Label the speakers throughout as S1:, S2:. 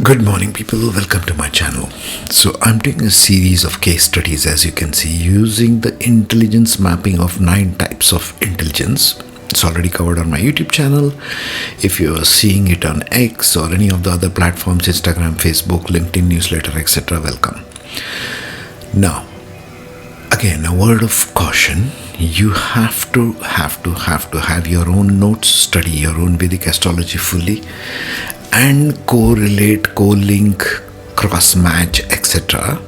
S1: Good morning, people. Welcome to my channel. So, I'm doing a series of case studies, as you can see, using the intelligence mapping of 9 types of intelligence. It's already covered on my YouTube channel. If you are seeing it on X or any of the other platforms, Instagram, Facebook, LinkedIn, newsletter, etc., welcome. Now, again, a word of caution. You have to have your own notes, study your own Vedic astrology fully, and correlate, co-link, cross-match, etc.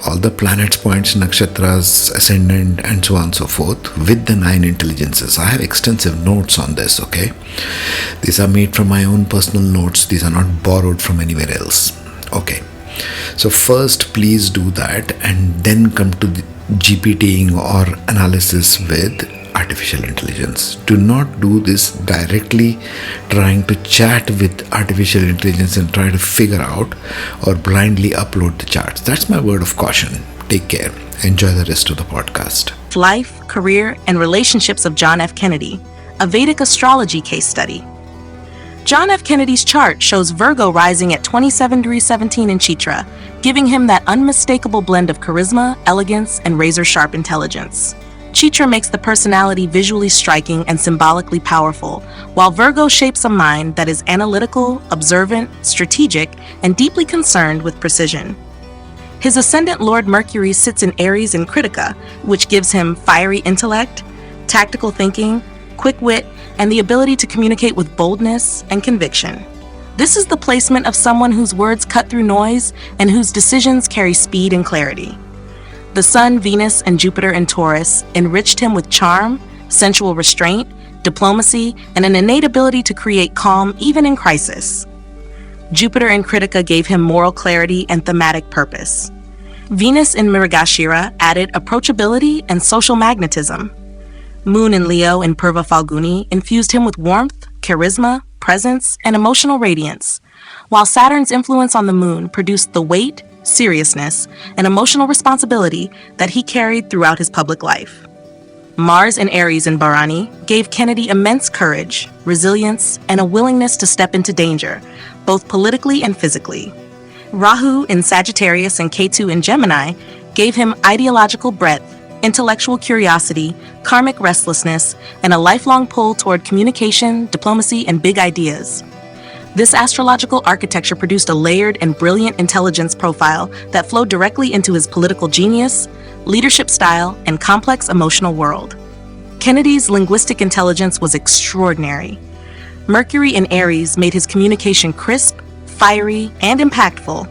S1: all the planets, points, nakshatras, ascendant, and so on and so forth with the 9 intelligences. I have extensive notes on this, okay? These are made from my own personal notes. These are not borrowed from anywhere else, okay? So first, please do that and then come to the GPTing or analysis with artificial intelligence. Do not do this directly trying to chat with artificial intelligence and try to figure out or blindly upload the charts. That's my word of caution. Take care. Enjoy the rest of the podcast.
S2: Life, career, and relationships of John F. Kennedy, a Vedic astrology case study. John F. Kennedy's chart shows Virgo rising at 27 degrees 17 in Chitra, giving him that unmistakable blend of charisma, elegance, and razor-sharp intelligence. Chitra makes the personality visually striking and symbolically powerful, while Virgo shapes a mind that is analytical, observant, strategic, and deeply concerned with precision. His ascendant Lord Mercury sits in Aries and Critica, which gives him fiery intellect, tactical thinking, quick wit, and the ability to communicate with boldness and conviction. This is the placement of someone whose words cut through noise and whose decisions carry speed and clarity. The Sun, Venus, and Jupiter in Taurus enriched him with charm, sensual restraint, diplomacy, and an innate ability to create calm even in crisis. Jupiter in Critica gave him moral clarity and thematic purpose. Venus in Mrigashira added approachability and social magnetism. Moon in Leo in Purva Falguni infused him with warmth, charisma, presence, and emotional radiance, while Saturn's influence on the moon produced the weight, seriousness, and emotional responsibility that he carried throughout his public life. Mars and Aries in Bharani gave Kennedy immense courage, resilience, and a willingness to step into danger, both politically and physically. Rahu in Sagittarius and Ketu in Gemini gave him ideological breadth, intellectual curiosity, karmic restlessness, and a lifelong pull toward communication, diplomacy, and big ideas. This astrological architecture produced a layered and brilliant intelligence profile that flowed directly into his political genius, leadership style, and complex emotional world. Kennedy's linguistic intelligence was extraordinary. Mercury in Aries made his communication crisp, fiery, and impactful,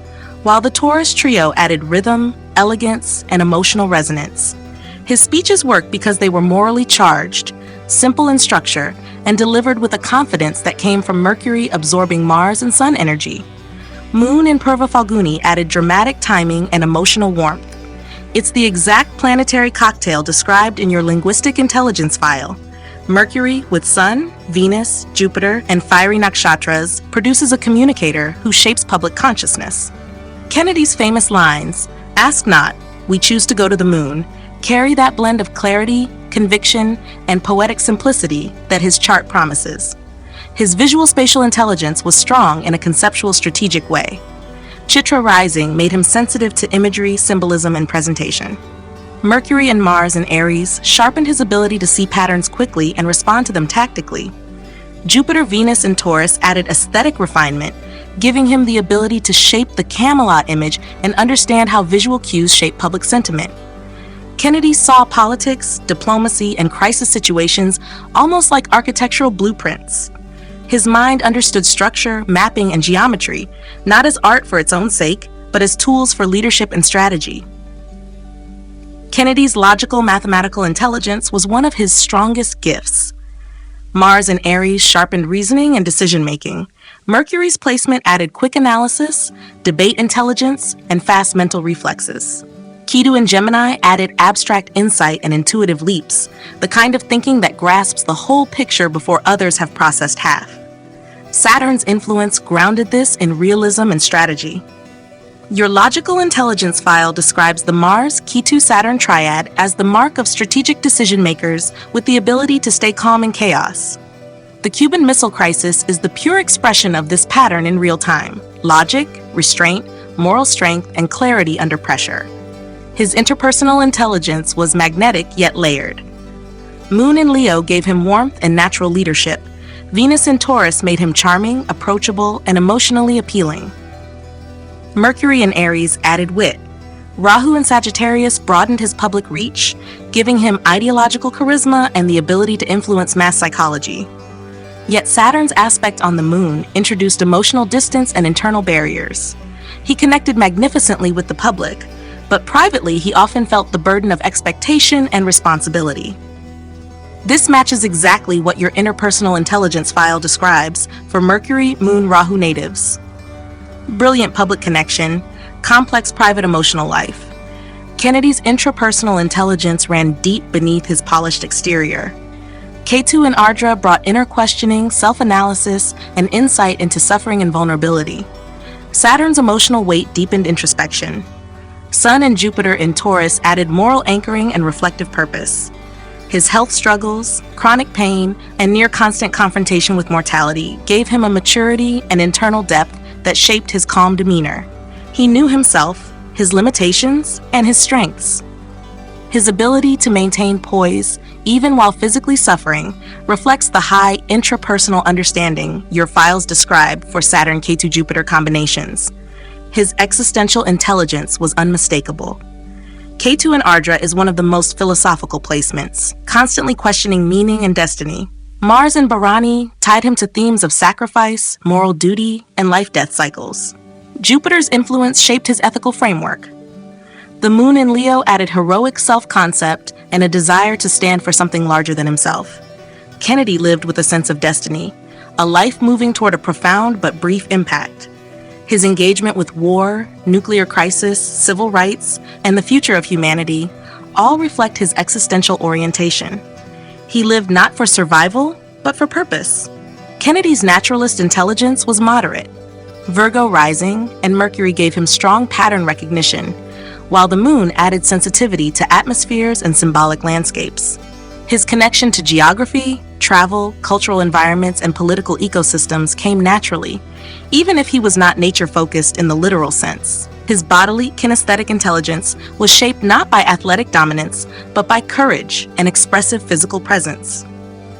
S2: while the Taurus trio added rhythm, elegance, and emotional resonance. His speeches worked because they were morally charged, simple in structure, and delivered with a confidence that came from Mercury absorbing Mars and Sun energy. Moon in Purva Falguni added dramatic timing and emotional warmth. It's the exact planetary cocktail described in your linguistic intelligence file. Mercury with Sun, Venus, Jupiter, and fiery nakshatras produces a communicator who shapes public consciousness. Kennedy's famous lines, "Ask not, we choose to go to the moon," carry that blend of clarity, conviction, and poetic simplicity that his chart promises. His visual spatial intelligence was strong in a conceptual strategic way. Chitra rising made him sensitive to imagery, symbolism, and presentation. Mercury and Mars in Aries sharpened his ability to see patterns quickly and respond to them tactically. Jupiter, Venus, and Taurus added aesthetic refinement, giving him the ability to shape the Camelot image and understand how visual cues shape public sentiment. Kennedy saw politics, diplomacy, and crisis situations almost like architectural blueprints. His mind understood structure, mapping, and geometry, not as art for its own sake, but as tools for leadership and strategy. Kennedy's logical mathematical intelligence was one of his strongest gifts. Mars in Aries sharpened reasoning and decision-making. Mercury's placement added quick analysis, debate intelligence, and fast mental reflexes. Ketu in Gemini added abstract insight and intuitive leaps, the kind of thinking that grasps the whole picture before others have processed half. Saturn's influence grounded this in realism and strategy. Your logical intelligence file describes the Mars-Ketu-Saturn triad as the mark of strategic decision makers with the ability to stay calm in chaos. The Cuban Missile Crisis is the pure expression of this pattern in real time. logic, restraint, moral strength, and clarity under pressure. His interpersonal intelligence was magnetic yet layered. Moon in Leo gave him warmth and natural leadership. Venus in Taurus made him charming, approachable, and emotionally appealing. Mercury in Aries added wit. Rahu in Sagittarius broadened his public reach, giving him ideological charisma and the ability to influence mass psychology. Yet Saturn's aspect on the moon introduced emotional distance and internal barriers. He connected magnificently with the public, but privately he often felt the burden of expectation and responsibility. This matches exactly what your interpersonal intelligence file describes for Mercury, Moon, Rahu natives. Brilliant public connection, complex private emotional life. Kennedy's intrapersonal intelligence ran deep beneath his polished exterior. Ketu and Ardra brought inner questioning, self-analysis, and insight into suffering and vulnerability. Saturn's emotional weight deepened introspection. Sun and Jupiter in Taurus added moral anchoring and reflective purpose. His health struggles, chronic pain, and near-constant confrontation with mortality gave him a maturity and internal depth that shaped his calm demeanor. He knew himself, his limitations, and his strengths. His ability to maintain poise, even while physically suffering, reflects the high intrapersonal understanding your files describe for Saturn-Ketu-Jupiter combinations. His existential intelligence was unmistakable. Ketu and Ardra is one of the most philosophical placements, constantly questioning meaning and destiny. Mars and Bharani tied him to themes of sacrifice, moral duty, and life-death cycles. Jupiter's influence shaped his ethical framework. The moon in Leo added heroic self-concept and a desire to stand for something larger than himself. Kennedy lived with a sense of destiny, a life moving toward a profound but brief impact. His engagement with war, nuclear crisis, civil rights, and the future of humanity all reflect his existential orientation. He lived not for survival, but for purpose. Kennedy's naturalist intelligence was moderate. Virgo rising and Mercury gave him strong pattern recognition, while the moon added sensitivity to atmospheres and symbolic landscapes. His connection to geography, travel, cultural environments, and political ecosystems came naturally, even if he was not nature-focused in the literal sense. His bodily kinesthetic intelligence was shaped not by athletic dominance, but by courage and expressive physical presence.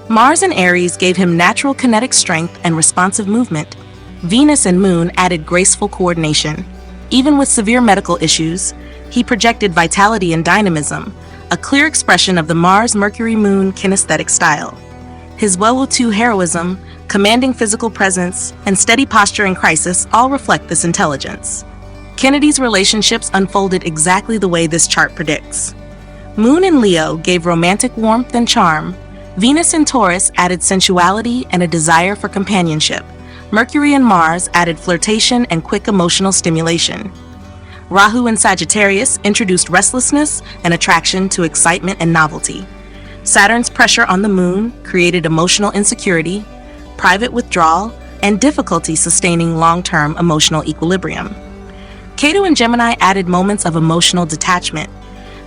S2: Mars in Aries gave him natural kinetic strength and responsive movement. Venus and Moon added graceful coordination. Even with severe medical issues, he projected vitality and dynamism, a clear expression of the Mars-Mercury-Moon kinesthetic style. His well-to heroism, commanding physical presence, and steady posture in crisis all reflect this intelligence. Kennedy's relationships unfolded exactly the way this chart predicts. Moon in Leo gave romantic warmth and charm. Venus in Taurus added sensuality and a desire for companionship. Mercury and Mars added flirtation and quick emotional stimulation. Rahu in Sagittarius introduced restlessness and attraction to excitement and novelty. Saturn's pressure on the moon created emotional insecurity, private withdrawal, and difficulty sustaining long-term emotional equilibrium. Ketu and Gemini added moments of emotional detachment.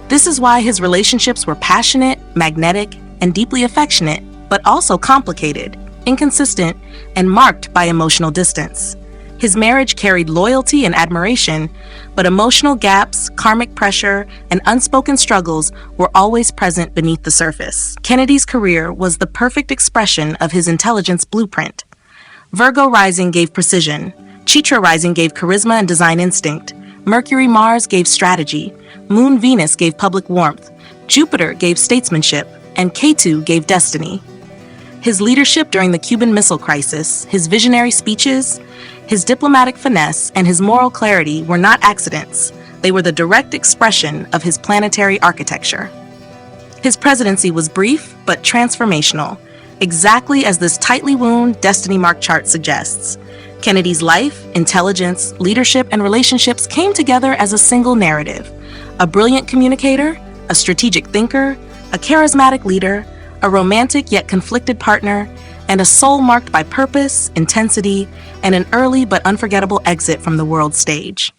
S2: This is why his relationships were passionate, magnetic, and deeply affectionate, but also complicated, inconsistent, and marked by emotional distance. His marriage carried loyalty and admiration, but emotional gaps, karmic pressure, and unspoken struggles were always present beneath the surface. Kennedy's career was the perfect expression of his intelligence blueprint. Virgo rising gave precision. Chitra rising gave charisma and design instinct. Mercury-Mars gave strategy. Moon-Venus gave public warmth. Jupiter gave statesmanship. And Ketu gave destiny. His leadership during the Cuban Missile Crisis, his visionary speeches, his diplomatic finesse, and his moral clarity were not accidents. They were the direct expression of his planetary architecture. His presidency was brief but transformational, exactly as this tightly wound destiny mark chart suggests. Kennedy's life, intelligence, leadership, and relationships came together as a single narrative. A brilliant communicator, a strategic thinker, a charismatic leader, a romantic yet conflicted partner, and a soul marked by purpose, intensity, and an early but unforgettable exit from the world stage.